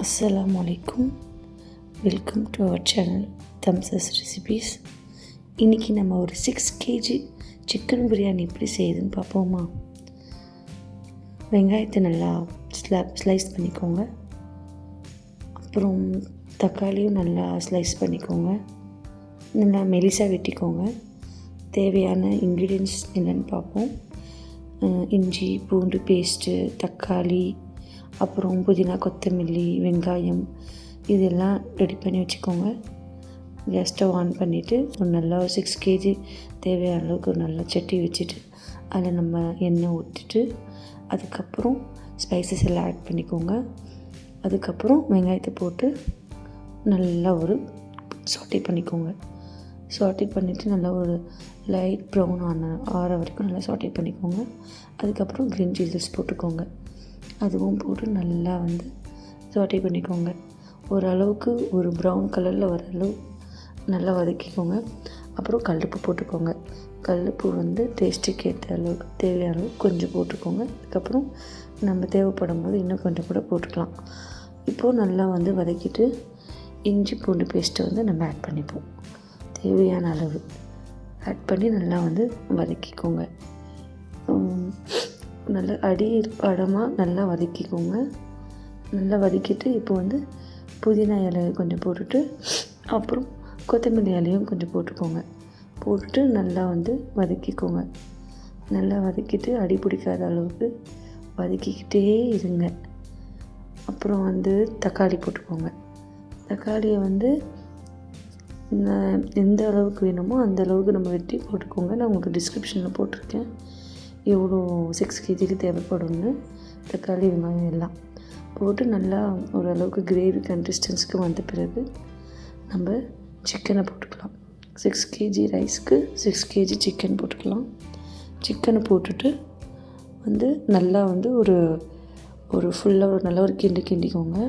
அஸ்ஸலாமு அலைக்கும். Welcome to our channel தம்சஸ் ரெசிபீஸ். இன்றைக்கி நம்ம ஒரு 6 kg சிக்கன் பிரியாணி எப்படி செய்யுதுன்னு பார்ப்போமா. வெங்காயத்தை நல்லா ஸ்லைஸ் பண்ணிக்கோங்க. அப்புறம் தக்காளியும் நல்லா ஸ்லைஸ் பண்ணிக்கோங்க. நல்லா மெலிசாக வெட்டிக்கோங்க. தேவையான இன்க்ரீடியன்ட்ஸ் என்னென்னு பார்ப்போம். இஞ்சி பூண்டு பேஸ்ட்டு, தக்காளி, அப்புறம் புதினா, கொத்தமல்லி, வெங்காயம் இதெல்லாம் ரெடி பண்ணி வச்சுக்கோங்க. கேஸ் ஸ்டவ் ஆன் பண்ணிவிட்டு ஒரு நல்லா 6 kg தேவையான அளவுக்கு ஒரு நல்ல சட்டி வச்சுட்டு அதில் நம்ம எண்ணெய் ஊற்றிட்டு அதுக்கப்புறம் ஸ்பைசஸ் எல்லாம் ஆட் பண்ணிக்கோங்க. அதுக்கப்புறம் வெங்காயத்தை போட்டு நல்லா ஒரு சாட்டே பண்ணிக்கோங்க. சாட்டே பண்ணிவிட்டு நல்லா ஒரு லைட் ப்ரௌன் ஆற வரைக்கும் நல்லா சாட்டே பண்ணிக்கோங்க. அதுக்கப்புறம் க்ரீன் சில்லிஸ் போட்டுக்கோங்க. அதுவும் போட்டு நல்லா சாட்டே பண்ணிக்கோங்க. ஓரளவுக்கு ஒரு ப்ரௌன் கலரில் வர அளவு நல்லா வதக்கிக்கோங்க. அப்புறம் கல்லுப்பு போட்டுக்கோங்க. கல்லுப்பு டேஸ்ட்டுக்கு ஏற்ற அளவுக்கு தேவையான அளவுக்கு கொஞ்சம் போட்டுக்கோங்க. அதுக்கப்புறம் நம்ம தேவைப்படும் போது இன்னும் கொஞ்சம் கூட போட்டுக்கலாம். இப்போது நல்லா வதக்கிட்டு இஞ்சி பூண்டு பேஸ்ட்டை நம்ம ஆட் பண்ணிப்போம். தேவையான அளவு ஆட் பண்ணி நல்லா வதக்கிக்கோங்க. நல்லா அடி படமாக நல்லா வதக்கிக்கோங்க. நல்லா வதக்கிட்டு இப்போ புதினா இலையை கொஞ்சம் போட்டுட்டு அப்புறம் கொத்தமல்லி இலையும் கொஞ்சம் போட்டுக்கோங்க. போட்டுட்டு நல்லா வதக்கிக்கோங்க. நல்லா வதக்கிட்டு அடி பிடிக்காத அளவுக்கு வதக்கிக்கிட்டே இருங்க. அப்புறம் தக்காளி போட்டுக்கோங்க. தக்காளியை எந்த அளவுக்கு வேணுமோ அந்த அளவுக்கு நம்ம வெட்டி போட்டுக்கோங்க. நான் உங்களுக்கு டிஸ்கிரிப்ஷனில் போட்டிருக்கேன் எவ்வளோ 6 kgக்கு தேவைப்படும்னு. தக்காளி, வெங்காயம் எல்லாம் போட்டு நல்லா ஓரளவுக்கு கிரேவி கன்சிஸ்டன்ஸுக்கு வந்த பிறகு நம்ம சிக்கனை போட்டுக்கலாம். 6 kg ரைஸ்க்கு 6 kg சிக்கன் போட்டுக்கலாம். சிக்கனை போட்டுட்டு நல்லா ஒரு ஃபுல்லாக ஒரு நல்ல ஒரு கிண்டிக்கோங்க.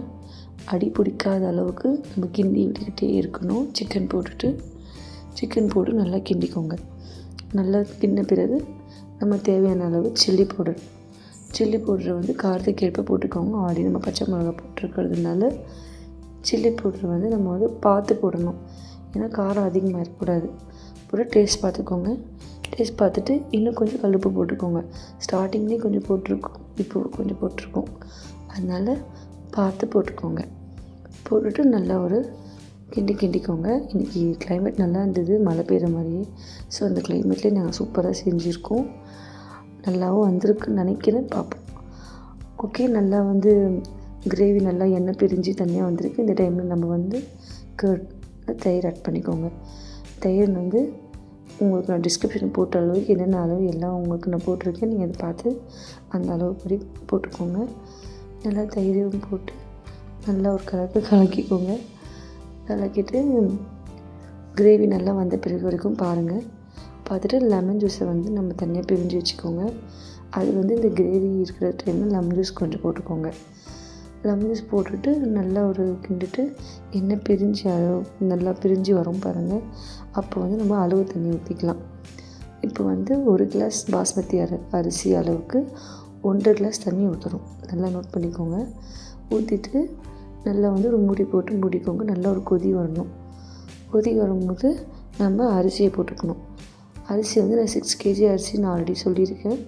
அடி பிடிக்காத அளவுக்கு நம்ம கிண்டி விட்டுக்கிட்டே இருக்கணும். சிக்கன் போட்டு நல்லா கிண்டிக்கோங்க. நல்லா கிண்டின பிறகு நம்ம தேவையான அளவு சில்லி பவுடர் காரத்துக்கு ஏற்ப போட்டுக்கோங்க. ஆல்ரெடி நம்ம பச்சை மிளகா போட்டிருக்கிறதுனால சில்லி பவுடர் நம்ம பார்த்து போடணும். ஏன்னா காரம் அதிகமாக இருக்கக்கூடாது. அப்புறம் டேஸ்ட் பார்த்துக்கோங்க. டேஸ்ட் பார்த்துட்டு இன்னும் கொஞ்சம் கல்லுப்பு போட்டுக்கோங்க. ஸ்டார்டிங்லேயே கொஞ்சம் போட்டிருக்கோம், இப்போ கொஞ்சம் போட்டிருக்கோம். அதனால் பார்த்து போட்டுக்கோங்க. போட்டுட்டு நல்லா ஒரு கிண்டிக்கோங்க. இன்றைக்கி கிளைமேட் நல்லா இருந்தது, மழை பெய்கிற மாதிரியே. ஸோ அந்த கிளைமேட்லேயே நாங்கள் சூப்பராக செஞ்சுருக்கோம். நல்லாவும் வந்திருக்குன்னு நினைக்கிறேன். பார்ப்போம். ஓகே, நல்லா கிரேவி நல்லா எண்ணெய் பிரிஞ்சு தனியாக வந்திருக்கு. இந்த டைமில் நம்ம தயிர் ஆட் பண்ணிக்கோங்க. தயிர் உங்களுக்கு நான் டிஸ்கிரிப்ஷன் போட்ட அளவுக்கு என்னென்ன அளவு எல்லாம் உங்களுக்கு நான் போட்டிருக்கேன். நீங்கள் அதை பார்த்து அந்த அளவு படி போட்டுக்கோங்க. நல்லா தயிரையும் போட்டு நல்லா ஒரு கலக்கிக்கோங்க. கலக்கிட்டு கிரேவி நல்லா வந்த பிறகு வரைக்கும் பாருங்கள். பார்த்துட்டு லெமன் ஜூஸை நம்ம தனியாக பிரிஞ்சு வச்சுக்கோங்க. அது இந்த கிரேவி இருக்கிற டைமில் லெமன் ஜூஸ் கொஞ்சம் போட்டுக்கோங்க. லெமன் ஜூஸ் போட்டுட்டு நல்லா ஒரு கிண்டிட்டு எண்ணெய் நல்லா பிரிஞ்சு வரும் பாருங்கள். அப்போ நம்ம அளவு தண்ணி ஊற்றிக்கலாம். இப்போ ஒரு கிளாஸ் பாஸ்மதி அரிசி அளவுக்கு 1.5 கிளாஸ் தண்ணி ஊற்றணும். நல்லா நோட் பண்ணிக்கோங்க. ஊற்றிட்டு நல்லா ஒரு மூடி போட்டு மூடிக்கோங்க. நல்லா ஒரு கொதி வரணும். கொதி வரும்போது நம்ம அரிசியை போட்டுக்கணும். அரிசி நான் 6 kg அரிசி நான் ஆல்ரெடி சொல்லியிருக்கேன்.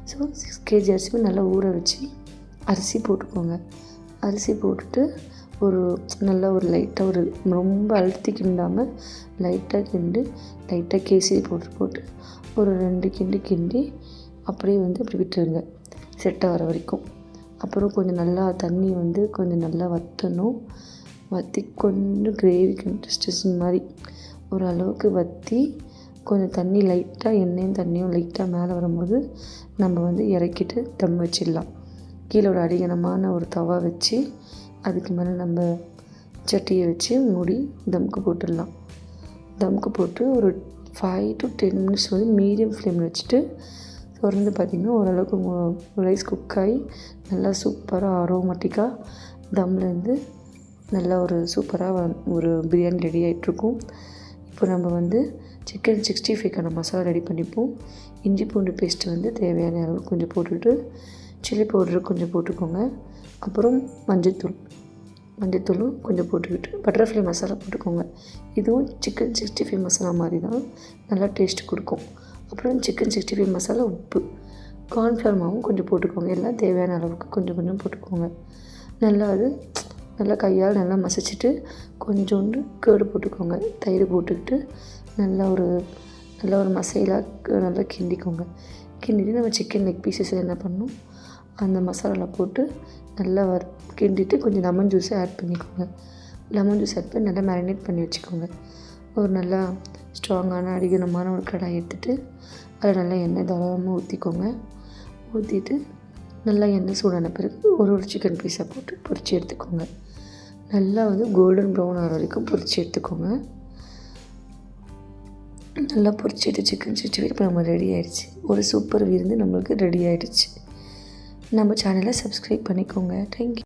ஸோ 6 kg அரிசியை நல்லா ஊற வச்சு அரிசி போட்டுக்கோங்க. அரிசி போட்டுட்டு நல்லா ஒரு லைட்டாக ரொம்ப அழுத்தி கிண்டாமல் லைட்டாக கேசரி போட்டு ஒரு 2 கிண்டி அப்படியே அப்படி விட்டுருங்க செட் ஆகிற வரைக்கும். அப்புறம் கொஞ்சம் நல்லா தண்ணி கொஞ்சம் நல்லா வற்றணும். வற்றி கொஞ்சம் கிரேவி கன்சிஸ்டன்சி மாதிரி ஓரளவுக்கு வற்றி கொஞ்சம் தண்ணி லைட்டாக எண்ணெயும் தண்ணியும் லைட்டாக மேலே வரும்போது நம்ம இறக்கிட்டு தம் வச்சிடலாம். கீழே ஒரு அடிகனமான ஒரு தவா வச்சு அதுக்கு மேலே நம்ம சட்டியை வச்சு மூடி தம்க்கு போட்டுடலாம். தம்க்கு போட்டு ஒரு 5 to 10 minutes மீடியம் ஃப்ளேமில் வச்சுட்டு திறந்து பார்த்திங்கன்னா ஓரளவுக்கு ரைஸ் குக் ஆகி நல்லா சூப்பராக அரோமேட்டிக்காக தம்லேருந்து நல்லா ஒரு சூப்பராக ஒரு பிரியாணி ரெடி ஆகிட்ருக்கும். இப்போ நம்ம சிக்கன் 65க்கான மசாலா ரெடி பண்ணிப்போம். இஞ்சி பூண்டு பேஸ்ட்டு தேவையான அளவு கொஞ்சம் போட்டுட்டு சில்லி பவுடரு கொஞ்சம் போட்டுக்கோங்க. அப்புறம் மஞ்சள்தூள் மஞ்சத்தூளும் கொஞ்சம் போட்டுக்கிட்டு பட்டர்ஃப்ளை மசாலா போட்டுக்கோங்க. இதுவும் சிக்கன் 65 மசாலா மாதிரி தான், நல்லா டேஸ்ட் கொடுக்கும். அப்புறம் சிக்கன் 65 மசாலா, உப்பு, கார்ன்ஃப்ளவர் மாவும் கொஞ்சம் போட்டுக்கோங்க. எல்லாம் தேவையான அளவுக்கு கொஞ்சம் கொஞ்சம் போட்டுக்கோங்க. நல்லா கையால் நல்லா மசிச்சுட்டு கொஞ்சோண்டு கேர்டு போட்டுக்கோங்க. தயிர் போட்டுக்கிட்டு நல்லா ஒரு மசாலாக நல்லா கிண்டிக்கோங்க. கிண்டிட்டு நம்ம சிக்கன் லெக் பீசஸ் என்ன பண்ணணும், அந்த மசாலாவில் போட்டு நல்லா கிண்டிட்டு கொஞ்சம் லெமன் ஜூஸை ஆட் பண்ணிக்கோங்க. லெமன் ஜூஸ் ஆட் பண்ணி நல்லா மேரினேட் பண்ணி வச்சுக்கோங்க. ஒரு நல்லா ஸ்ட்ராங்கான அடிகனமான ஒரு கடாய் எடுத்துகிட்டு அதில் நல்லா எண்ணெய் தாராளமாக ஊற்றிக்கோங்க. ஊற்றிட்டு நல்லா எண்ணெய் சூடான பிறகு ஒரு சிக்கன் பீஸை போட்டு பொரித்து எடுத்துக்கோங்க. நல்லா கோல்டன் ப்ரௌன் ஆகிற வரைக்கும் பொரித்து எடுத்துக்கோங்க. நல்லா பொரிச்சிட்டு சிக்கன் 65 இப்போ நம்ம ரெடி ஆகிடுச்சு. ஒரு சூப்பர் விருந்து நம்மளுக்கு ரெடி ஆகிடுச்சு. நம்ம சேனலை சப்ஸ்கிரைப் பண்ணிக்கோங்க. தேங்க்யூ.